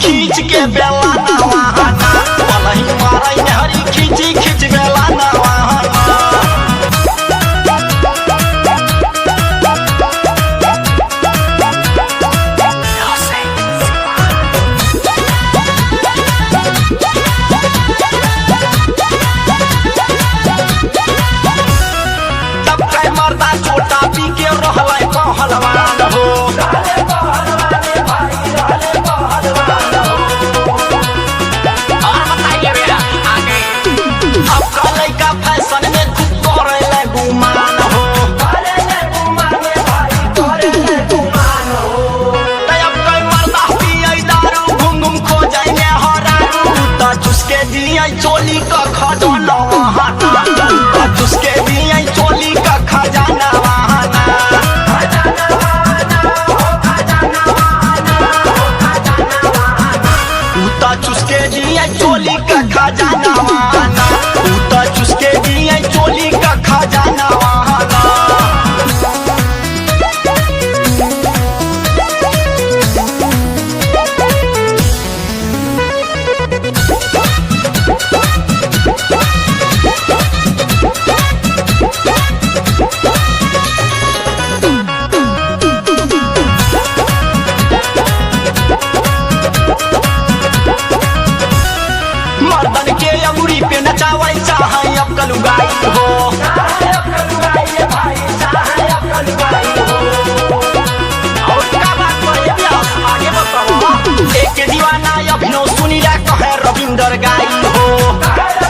खींच के बेला नवाना पलही मारई मेहरी खींची खींच बेला नवाना तब कई मर्दा छोटा पी के रहलै पहलवान हो चोली का खजाना वहाना जिसके दिए चोली का खजाना वहाना उता चुसके दिए चोली का खजाना वहाना उता चुसके दिए चोली का खजाना वहाना मर्दन के अंगुरी पे नचावे चाहे अब कलुगाई हो और का बात करे प्यास आगे बताओ एक दीवाना अभिनव सुनीला कहे रविंदर गाई हो